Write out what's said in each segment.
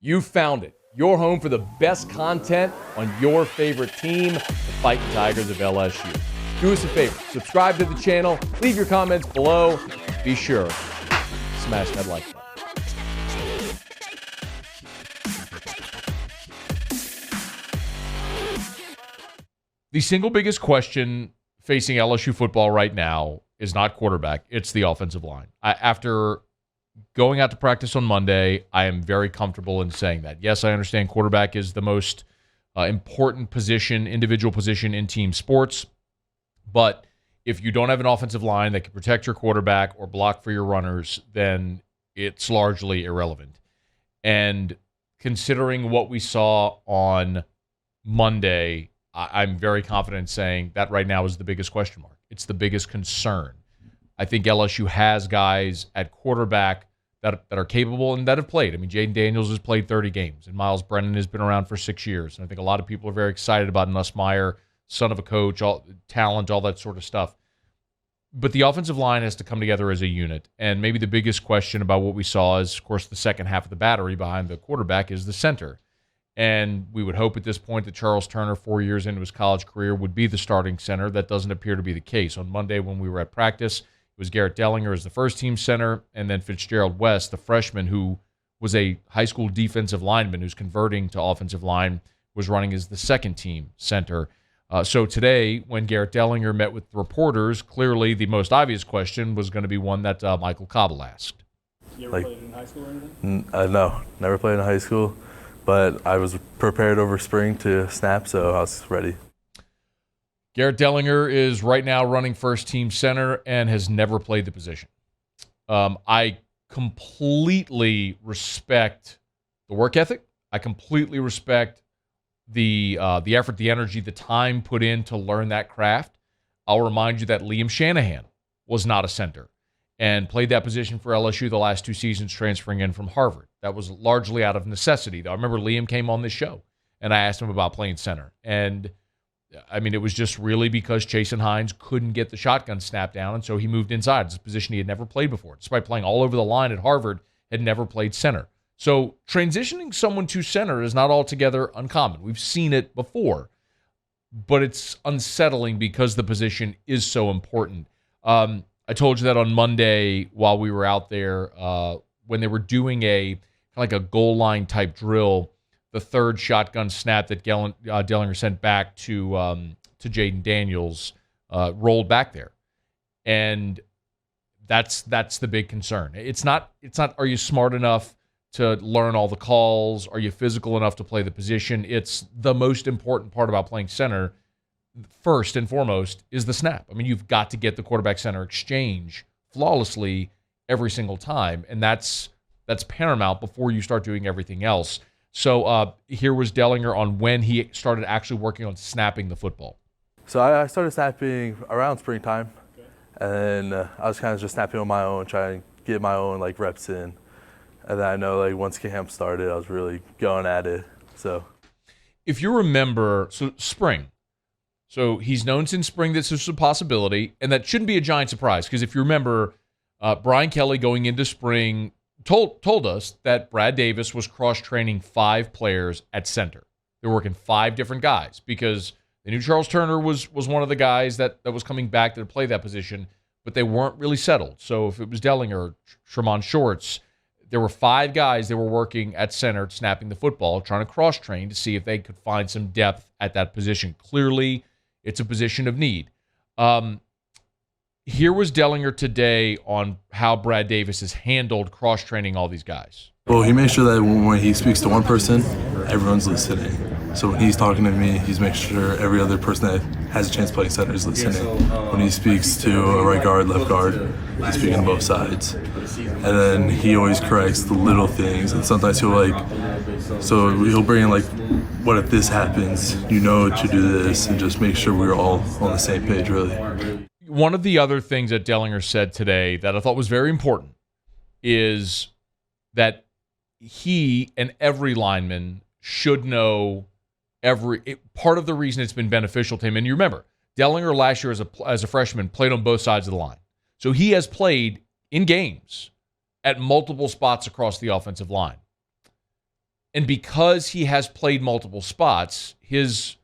You found it. Your home for the best content on your favorite team, the Fighting Tigers of LSU. Do us a favor. Subscribe to the channel. Leave your comments below. Be sure to smash that like button. The single biggest question facing LSU football right now is not quarterback. It's the offensive line. After going out to practice on Monday, I am very comfortable in saying that. Yes, I understand quarterback is the most important position, individual position in team sports. But if you don't have an offensive line that can protect your quarterback or block for your runners, then it's largely irrelevant. And considering what we saw on Monday, I'm very confident in saying that right now is the biggest question mark. It's the biggest concern. I think LSU has guys at quarterback that are capable and that have played. I mean, Jaden Daniels has played 30 games, and Miles Brennan has been around for 6 years. And I think a lot of people are very excited about Nussmeier, son of a coach, talent, all that sort of stuff. But the offensive line has to come together as a unit. And maybe the biggest question about what we saw is, of course, the second half of the battery behind the quarterback is the center. And we would hope at this point that Charles Turner, 4 years into his college career, would be the starting center. That doesn't appear to be the case. On Monday when we were at practice, it was Garrett Dellinger as the first-team center, and then Fitzgerald West, the freshman who was a high school defensive lineman who's converting to offensive line, was running as the second-team center. So today, when Garrett Dellinger met with reporters, clearly the most obvious question was going to be one that Michael Cobble asked. You ever played in high school or anything? No, never played in high school, but I was prepared over spring to snap, so I was ready. Garrett Dellinger is right now running first-team center and has never played the position. I completely respect the work ethic. I completely respect the effort, the energy, the time put in to learn that craft. I'll remind you that Liam Shanahan was not a center and played that position for LSU the last 2 seasons, transferring in from Harvard. That was largely out of necessity, though. I remember Liam came on this show, and I asked him about playing center. And I mean, it was just really because Chasen Hines couldn't get the shotgun snap down, and so he moved inside. It's a position he had never played before. Despite playing all over the line at Harvard, had never played center. So transitioning someone to center is not altogether uncommon. We've seen it before, but it's unsettling because the position is so important. I told you that on Monday while we were out there when they were doing like a goal line type drill. The third shotgun snap that Dellinger sent back to Jaden Daniels rolled back there, and that's the big concern. It's not. Are you smart enough to learn all the calls? Are you physical enough to play the position? It's the most important part about playing center. First and foremost is the snap. I mean, you've got to get the quarterback center exchange flawlessly every single time, and that's paramount before you start doing everything else. So here was Dellinger on when he started actually working on snapping the football. So I started snapping around springtime, and I was kind of just snapping on my own, trying to get my own reps in. And then I know once camp started, I was really going at it. So if you remember, spring. So he's known since spring that this is a possibility, and that shouldn't be a giant surprise because if you remember, Brian Kelly going into spring told us that Brad Davis was cross-training 5 players at center. They're working 5 different guys because they knew Charles Turner was one of the guys that was coming back to play that position, but they weren't really settled. So if it was Dellinger, Tremont Shorts, there were 5 guys that were working at center, snapping the football, trying to cross-train to see if they could find some depth at that position. Clearly, it's a position of need. Here was Dellinger today on how Brad Davis has handled cross-training all these guys. Well, he makes sure that when he speaks to one person, everyone's listening. So when he's talking to me, he's making sure every other person that has a chance playing center is listening. When he speaks to a right guard, left guard, he's speaking to both sides. And then he always corrects the little things. And sometimes he'll bring in what if this happens? You know to do this, and just make sure we're all on the same page, really. One of the other things that Dellinger said today that I thought was very important is that he and every lineman should know part of the reason it's been beneficial to him. And you remember, Dellinger last year as a freshman played on both sides of the line. So he has played in games at multiple spots across the offensive line. And because he has played multiple spots, his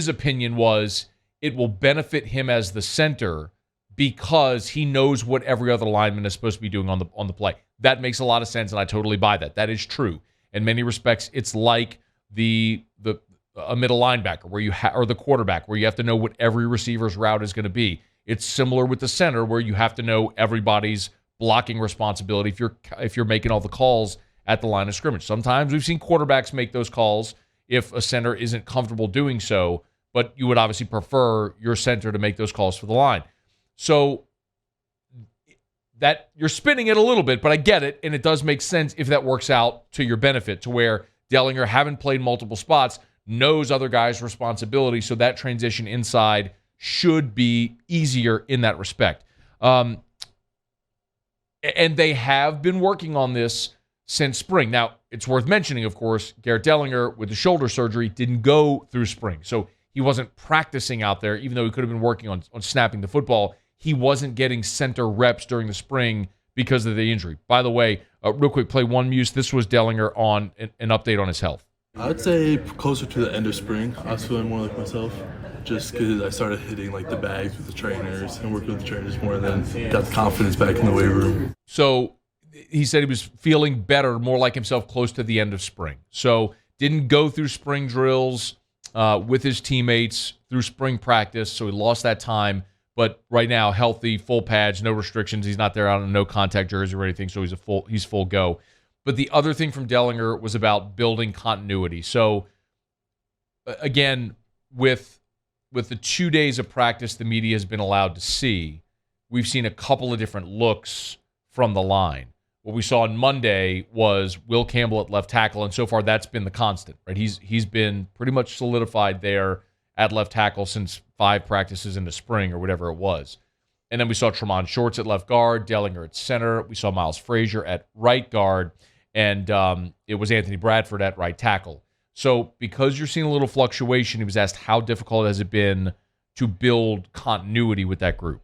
opinion was it will benefit him as the center because he knows what every other lineman is supposed to be doing on the play. That makes a lot of sense, and I totally buy that. That is true. In many respects, it's like a middle linebacker or the quarterback, where you have to know what every receiver's route is going to be. It's similar with the center, where you have to know everybody's blocking responsibility if you're making all the calls at the line of scrimmage. Sometimes we've seen quarterbacks make those calls if a center isn't comfortable doing so, but you would obviously prefer your center to make those calls for the line. So that you're spinning it a little bit, but I get it, and it does make sense if that works out to your benefit, to where Dellinger, having played multiple spots, knows other guys' responsibility, so that transition inside should be easier in that respect. And they have been working on this since spring. Now, it's worth mentioning, of course, Garrett Dellinger, with the shoulder surgery, didn't go through spring. So he wasn't practicing out there, even though he could have been working on snapping the football. He wasn't getting center reps during the spring because of the injury. By the way, real quick, play one, Muse. This was Dellinger on an update on his health. I would say closer to the end of spring, I was feeling more like myself, just because I started hitting like the bags with the trainers and working with the trainers more, and then got the confidence back in the weight room. So he said he was feeling better, more like himself, close to the end of spring. So didn't go through spring drills with his teammates through spring practice, so he lost that time. But right now, healthy, full pads, no restrictions. He's not there on a no-contact jersey or anything, so he's full go. But the other thing from Dellinger was about building continuity. So, again, with the 2 days of practice the media has been allowed to see, we've seen a couple of different looks from the line. What we saw on Monday was Will Campbell at left tackle, and so far that's been the constant, right? He's been pretty much solidified there at left tackle since 5 practices in the spring or whatever it was. And then we saw Tremont Shorts at left guard, Dellinger at center. We saw Miles Frazier at right guard, and it was Anthony Bradford at right tackle. So because you're seeing a little fluctuation, he was asked how difficult has it been to build continuity with that group?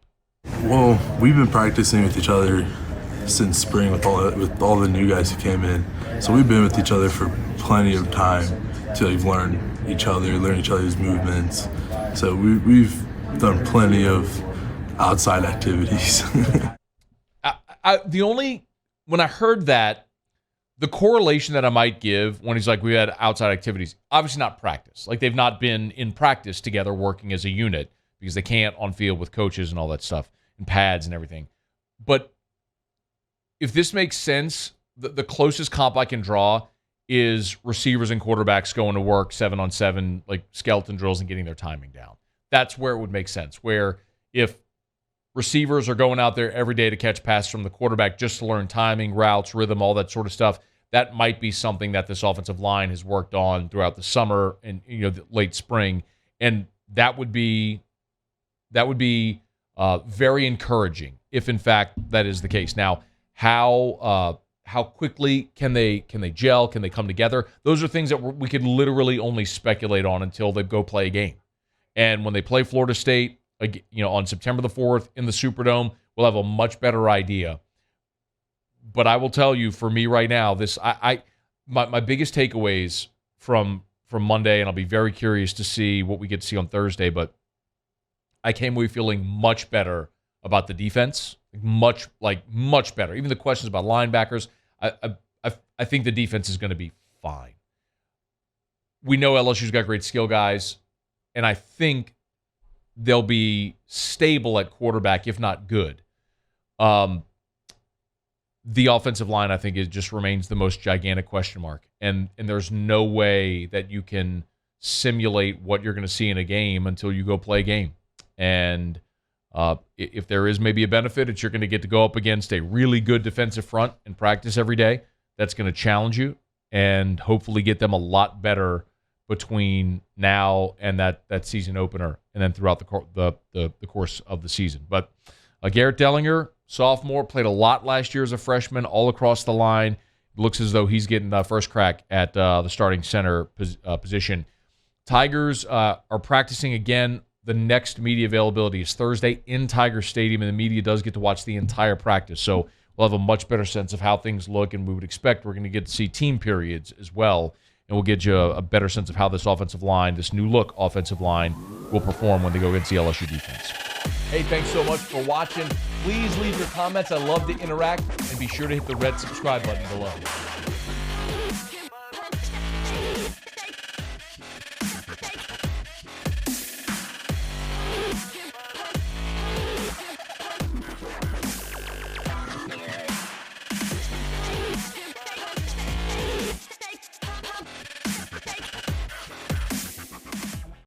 Well, we've been practicing with each other since spring with all the new guys who came in. So we've been with each other for plenty of time to learn each other's movements. So we've done plenty of outside activities. When I heard that, the correlation that I might give when he's like, we had outside activities, obviously not practice. Like, they've not been in practice together working as a unit because they can't on field with coaches and all that stuff and pads and everything. But if this makes sense, the closest comp I can draw is receivers and quarterbacks going to work 7-on-7, like skeleton drills, and getting their timing down. That's where it would make sense, where if receivers are going out there every day to catch passes from the quarterback just to learn timing, routes, rhythm, all that sort of stuff, that might be something that this offensive line has worked on throughout the summer and the late spring, and that would be very encouraging if in fact that is the case. Now, how quickly can they gel? Can they come together? Those are things that we could literally only speculate on until they go play a game. And when they play Florida State, on September the 4th in the Superdome, we'll have a much better idea. But I will tell you, for me right now, my biggest takeaways from Monday, and I'll be very curious to see what we get to see on Thursday, but I came away feeling much better about the defense, much better. Even the questions about linebackers, I think the defense is going to be fine. We know LSU's got great skill guys, and I think they'll be stable at quarterback, if not good. The offensive line, I think, just remains the most gigantic question mark. And there's no way that you can simulate what you're going to see in a game until you go play a game. And if there is maybe a benefit, it's you're going to get to go up against a really good defensive front and practice every day. That's going to challenge you and hopefully get them a lot better between now and that season opener, and then throughout the course of the season. But Garrett Dellinger, sophomore, played a lot last year as a freshman, all across the line. It looks as though he's getting the first crack at the starting center position. Tigers are practicing again. The next media availability is Thursday in Tiger Stadium, and the media does get to watch the entire practice. So we'll we'll have a much better sense of how things look, and we would expect we're going to get to see team periods as well, and we'll get you a better sense of how this offensive line, this new look offensive line, will perform when they go against the LSU defense. Hey, thanks so much for watching. Please leave your comments. I love to interact, and be sure to hit the red subscribe button below.